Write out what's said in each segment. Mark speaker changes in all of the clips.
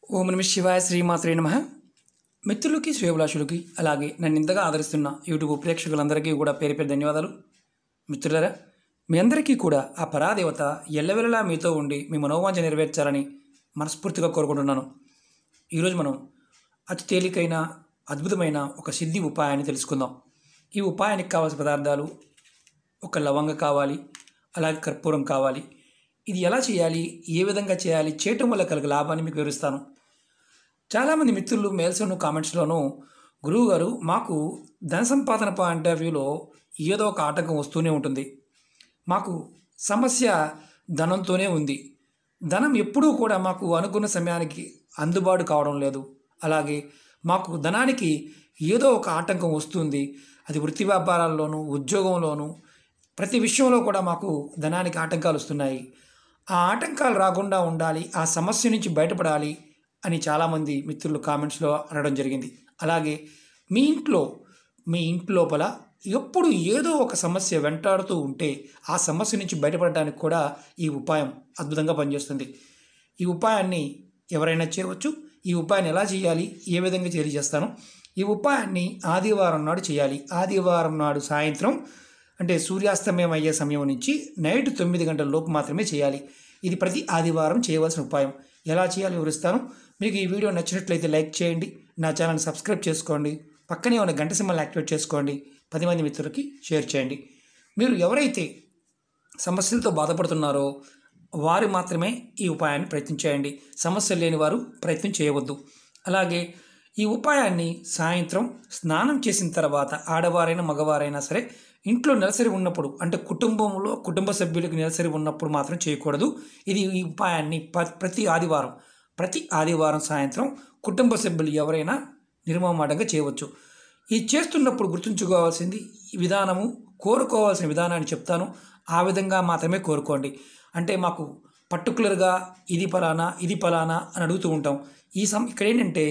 Speaker 1: ఓం నమః శివాయ శ్రీమాత్రే నమః. మిత్రులకి శ్రేయోభిలాషులకి అలాగే నన్ను ఇంతగా ఆదరిస్తున్న యూట్యూబ్ ప్రేక్షకులందరికీ కూడా పేరు పేరు ధన్యవాదాలు. మిత్రులారా, మీ అందరికీ కూడా ఆ పరాదేవత ఎల్లవెల్లలా మీతో ఉండి మీ మనోవాంఛ నెరవేర్చాలని మనస్ఫూర్తిగా కోరుకుంటున్నాను. ఈరోజు మనం అతి తేలికైన అద్భుతమైన ఒక సిద్ధి ఉపాయాన్ని తెలుసుకుందాం. ఈ ఉపాయానికి కావాల్సిన పదార్థాలు ఒక లవంగ కావాలి, అలాగే కర్పూరం కావాలి. ఇది ఎలా చేయాలి, ఏ విధంగా చేయాలి, చేయటం వల్ల కలిగే లాభాన్ని మీకు వివరిస్తాను. చాలామంది మిత్రులు మెయిల్స్లోను కామెంట్స్లోనూ గురువుగారు మాకు ధన సంపాదన పాయింట్ ఆఫ్ వ్యూలో ఏదో ఒక ఆటంకం వస్తూనే ఉంటుంది, మాకు సమస్య ధనంతోనే ఉంది, ధనం ఎప్పుడూ కూడా మాకు అనుకున్న సమయానికి అందుబాటు కావడం లేదు, అలాగే మాకు ధనానికి ఏదో ఒక ఆటంకం వస్తుంది, అది వృత్తి వ్యాపారాల్లోనూ ఉద్యోగంలోనూ ప్రతి విషయంలో కూడా మాకు ధనానికి ఆటంకాలు వస్తున్నాయి, ఆ ఆటంకాలు రాకుండా ఉండాలి, ఆ సమస్య నుంచి బయటపడాలి అని చాలామంది మిత్రులు కామెంట్స్లో అనడం జరిగింది. అలాగే మీ ఇంటి లోపల ఎప్పుడు ఏదో ఒక సమస్య వెంటాడుతూ ఉంటే ఆ సమస్య నుంచి బయటపడడానికి కూడా ఈ ఉపాయం అద్భుతంగా పనిచేస్తుంది. ఈ ఉపాయాన్ని ఎవరైనా చేయవచ్చు. ఈ ఉపాయాన్ని ఎలా చేయాలి, ఏ విధంగా తెలియజేస్తాను. ఈ ఉపాయాన్ని ఆదివారం నాడు చేయాలి. ఆదివారం నాడు సాయంత్రం అంటే సూర్యాస్తమయం అయ్యే సమయం నుంచి నైట్ 9 గంటల లోపు మాత్రమే చేయాలి. ఇది ప్రతి ఆదివారం చేయవలసిన ఉపాయం. ఎలా చేయాలో వివరిస్తాను. మీకు ఈ వీడియో నచ్చినట్లయితే లైక్ చేయండి, నా ఛానల్ని సబ్స్క్రైబ్ చేసుకోండి, పక్కనే ఉన్న గంట సింబల్ని యాక్టివేట్ చేసుకోండి, 10 మంది మిత్రులకి షేర్ చేయండి. మీరు ఎవరైతే సమస్యలతో బాధపడుతున్నారో వారు మాత్రమే ఈ ఉపాయాన్ని ప్రయత్నం చేయండి. సమస్యలు లేని వారు ప్రయత్నం చేయవద్దు. అలాగే ఈ ఉపాయాన్ని సాయంత్రం స్నానం చేసిన తర్వాత ఆడవారైనా మగవారైనా సరే ఇంట్లో నెలసరి ఉన్నప్పుడు, అంటే కుటుంబ సభ్యులకు నెలసరి ఉన్నప్పుడు మాత్రం చేయకూడదు. ఈ ఉపాయాన్ని ప్రతి ఆదివారం సాయంత్రం కుటుంబ సభ్యులు ఎవరైనా నిర్మమాటంగా చేయవచ్చు. ఇది చేస్తున్నప్పుడు గుర్తుంచుకోవాల్సింది విధానము, కోరుకోవాల్సిన విధానాన్ని చెప్తాను. ఆ విధంగా మాత్రమే కోరుకోండి. అంటే మాకు పర్టికులర్గా ఇది ఫలానా అని అడుగుతూ ఉంటాం. ఇక్కడ ఏంటంటే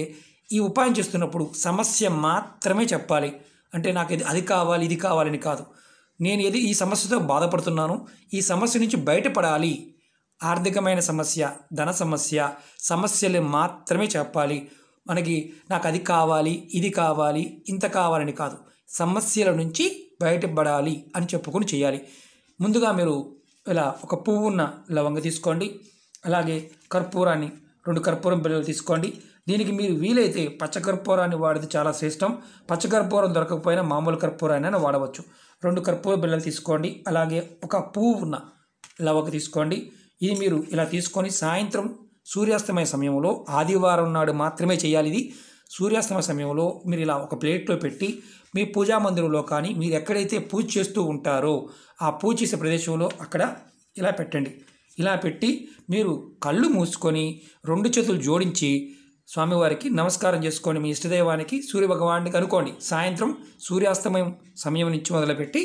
Speaker 1: ఈ ఉపాయం చేస్తున్నప్పుడు సమస్య మాత్రమే చెప్పాలి. అంటే నాకు అది కావాలి, ఇది కావాలని కాదు. నేను ఈ సమస్యతో బాధపడుతున్నాను, ఈ సమస్య నుంచి బయటపడాలి, ఆర్థికమైన సమస్య, ధన సమస్యలు మాత్రమే చెప్పాలి. నాకు అది కావాలి, ఇది కావాలి, ఇంత కావాలని కాదు, సమస్యల నుంచి బయటపడాలి అని చెప్పుకొని చేయాలి. ముందుగా మీరు ఇలా ఒక పువ్వున్న లవంగ తీసుకోండి. అలాగే కర్పూరాన్ని 2 కర్పూరం బిళ్ళలు తీసుకోండి. దీనికి మీరు వీలైతే పచ్చకర్పూరాన్ని వాడితే చాలా శ్రేష్టం. పచ్చకర్పూరం దొరకకపోయినా మామూలు కర్పూరాన్ని వాడవచ్చు. 2 కర్పూర బిళ్ళలు తీసుకోండి. అలాగే ఒక పువ్వు ఉన్న లవంగ తీసుకోండి. ఇది మీరు ఇలా తీసుకొని సాయంత్రం సూర్యాస్తమయ సమయంలో ఆదివారం నాడు మాత్రమే చేయాలి. ఇది సూర్యాస్తమయ సమయంలో మీరు ఇలా ఒక ప్లేట్లో పెట్టి మీ పూజా మందిరంలో కానీ మీరు ఎక్కడైతే పూజ చేస్తూ ఉంటారో ఆ పూజ చేసే ప్రదేశంలో అక్కడ ఇలా పెట్టండి. ఇలా పెట్టి మీరు కళ్ళు మూసుకొని 2 చేతులు జోడించి స్వామివారికి నమస్కారం చేసుకోండి. మీ ఇష్టదైవానికి సూర్యభగవానికి అనుకోండి. సాయంత్రం సూర్యాస్తమయం సమయం నుంచి మొదలుపెట్టి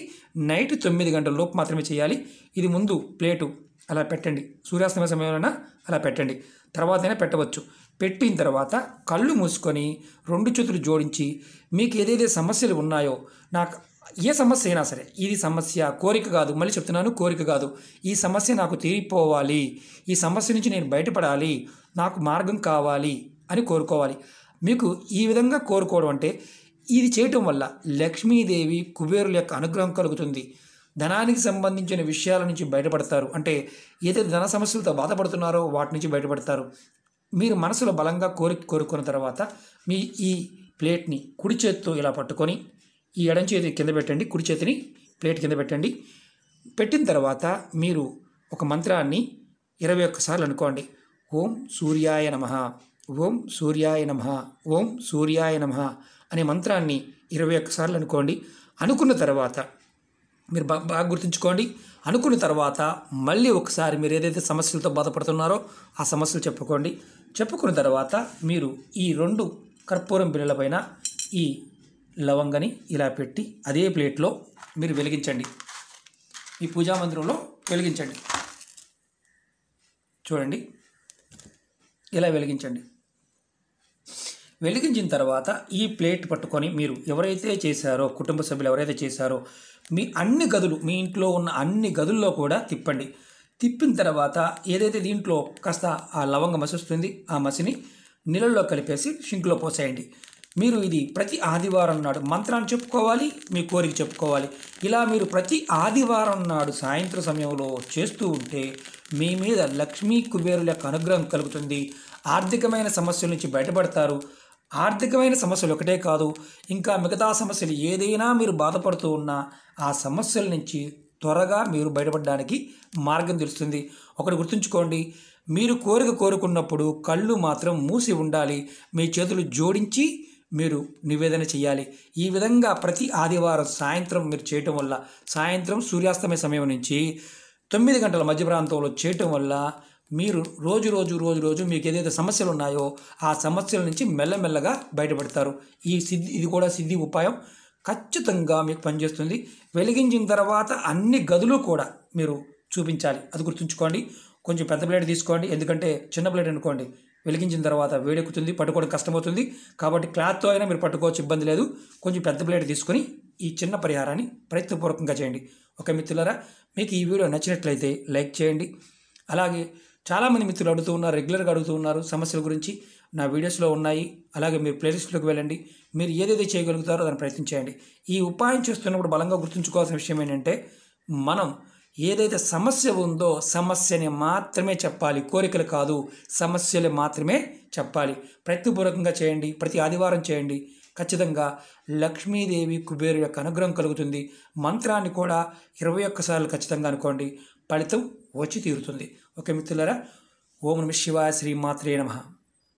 Speaker 1: నైట్ 9 గంటల లోపు మాత్రమే చేయాలి. ఇది ముందు ప్లేటు అలా పెట్టండి. సూర్యాస్తమయ సమయంలో అలా పెట్టండి, తర్వాతైనా పెట్టవచ్చు. పెట్టిన తర్వాత కళ్ళు మూసుకొని 2 చేతులు జోడించి మీకు ఏదైతే సమస్యలు ఉన్నాయో, నాకు ఏ సమస్య అయినా సరే, ఇది సమస్య, కోరిక కాదు, మళ్ళీ చెప్తున్నాను, కోరిక కాదు, ఈ సమస్య నాకు తీరిపోవాలి, ఈ సమస్య నుంచి నేను బయటపడాలి, నాకు మార్గం కావాలి అని కోరుకోవాలి. మీకు ఈ విధంగా కోరుకోవడం అంటే ఇది చేయటం వల్ల లక్ష్మీదేవి కుబేరుల యొక్క అనుగ్రహం కలుగుతుంది. ధనానికి సంబంధించిన విషయాల నుంచి బయటపడతారు. అంటే ఏదైతే ధన సమస్యలతో బాధపడుతున్నారో వాటి నుంచి బయటపడతారు. మీరు మనసులో బలంగా కోరుకున్న తర్వాత మీ ఈ ప్లేట్ని కుడి చేతితో ఇలా పట్టుకొని ఈ ఎడం చేతి కింద పెట్టండి, కుడి చేతిని ప్లేట్ కింద పెట్టండి. పెట్టిన తర్వాత మీరు ఒక మంత్రాన్ని 21 సార్లు అనుకోండి. ఓం సూర్యాయ నమః, ఓం సూర్యాయ నమః, ఓం సూర్యాయ నమః అనే మంత్రాన్ని 21 సార్లు అనుకోండి. అనుకున్న తర్వాత మీరు బాగా గుర్తుంచుకోండి. అనుకున్న తర్వాత మళ్ళీ ఒకసారి మీరు ఏదైతే సమస్యలతో బాధపడుతున్నారో ఆ సమస్యలు చెప్పుకున్న తర్వాత మీరు ఈ 2 కర్పూరం బిళ్ళల పైన ఈ లవంగని ఇలా పెట్టి అదే ప్లేట్లో మీరు వెలిగించండి. ఈ పూజా మందిరంలో వెలిగించండి. చూడండి, ఇలా వెలిగించండి. వెలిగించిన తర్వాత ఈ ప్లేట్ పట్టుకొని మీరు ఎవరైతే చేశారో, కుటుంబ సభ్యులు ఎవరైతే చేశారో మీ ఇంట్లో ఉన్న అన్ని గదుల్లో కూడా తిప్పండి. తిప్పిన తర్వాత ఏదైతే దీంట్లో కాస్త ఆ లవంగ మసి వస్తుంది, ఆ మసిని నీళ్ళల్లో కలిపేసి షింక్లో పోసేయండి. మీరు ఇది ప్రతి ఆదివారం నాడు మంత్రాన్ని చెప్పుకోవాలి, మీ కోరిక చెప్పుకోవాలి. ఇలా మీరు ప్రతి ఆదివారం నాడు సాయంత్రం సమయంలో చేస్తూ ఉంటే మీ మీద లక్ష్మీ కుబేరుల యొక్క అనుగ్రహం కలుగుతుంది. ఆర్థికమైన సమస్యల నుంచి బయటపడతారు. ఆర్థికమైన సమస్యలు ఒకటే కాదు, ఇంకా మిగతా సమస్యలు ఏదైనా మీరు బాధపడుతూ ఉన్నా ఆ సమస్యల నుంచి త్వరగా మీరు బయటపడడానికి మార్గం తెలుస్తుంది. ఒకటి గుర్తుంచుకోండి, మీరు కోరుకున్నప్పుడు కళ్ళు మాత్రం మూసి ఉండాలి. మీ చేతులు జోడించి మీరు నివేదన చేయాలి. ఈ విధంగా ప్రతి ఆదివారం సాయంత్రం మీరు చేయటం వల్ల, సాయంత్రం సూర్యాస్తమయ సమయం నుంచి 9 గంటల మధ్య ప్రాంతంలో చేయటం వల్ల మీరు రోజు మీకు ఏదైతే సమస్యలు ఉన్నాయో ఆ సమస్యల నుంచి మెల్లమెల్లగా బయటపడతారు. ఇది కూడా సిద్ధి ఉపాయం ఖచ్చితంగా మీకు పనిచేస్తుంది. వెలిగించిన తర్వాత అన్ని గదులు కూడా మీరు చూపించాలి, అది గుర్తుంచుకోండి. కొంచెం పెద్ద ప్లేట్ తీసుకోండి, ఎందుకంటే చిన్న ప్లేట్ అనుకోండి వెలిగించిన తర్వాత వేడెక్కుతుంది, పట్టుకోవడం కష్టమవుతుంది. కాబట్టి క్లాత్తో అయినా మీరు పట్టుకోవచ్చు, ఇబ్బంది లేదు. కొంచెం పెద్ద ప్లేట్ తీసుకొని ఈ చిన్న పరిహారాన్ని ప్రయత్నపూర్వకంగా చేయండి. ఓకే మిత్రులారా, మీకు ఈ వీడియో నచ్చినట్లయితే లైక్ చేయండి. అలాగే చాలామంది మిత్రులు అడుగుతూ ఉన్నారు, రెగ్యులర్గా అడుగుతూ ఉన్నారు సమస్యల గురించి. నా వీడియోస్లో ఉన్నాయి, అలాగే మీరు ప్లేలిస్ట్లోకి వెళ్ళండి. మీరు ఏదైతే చేయగలుగుతారో దాన్ని ప్రయత్నించేయండి. ఈ ఉపాయం చేస్తున్నప్పుడు బలంగా గుర్తుంచుకోవాల్సిన విషయం ఏంటంటే, మనం ఏదైతే సమస్య ఉందో సమస్యని మాత్రమే చెప్పాలి, కోరికలు కాదు, సమస్యలు మాత్రమే చెప్పాలి. ప్రయత్నపూర్వకంగా చేయండి, ప్రతి ఆదివారం చేయండి. ఖచ్చితంగా లక్ష్మీదేవి కుబేరు యొక్క అనుగ్రహం కలుగుతుంది. మంత్రాన్ని కూడా 21 సార్లు ఖచ్చితంగా అనుకోండి, ఫలితం వచ్చి తీరుతుంది. ఓకే మిత్రులారా, ఓం నమః శివాయ, శ్రీ మాత్రే నమః.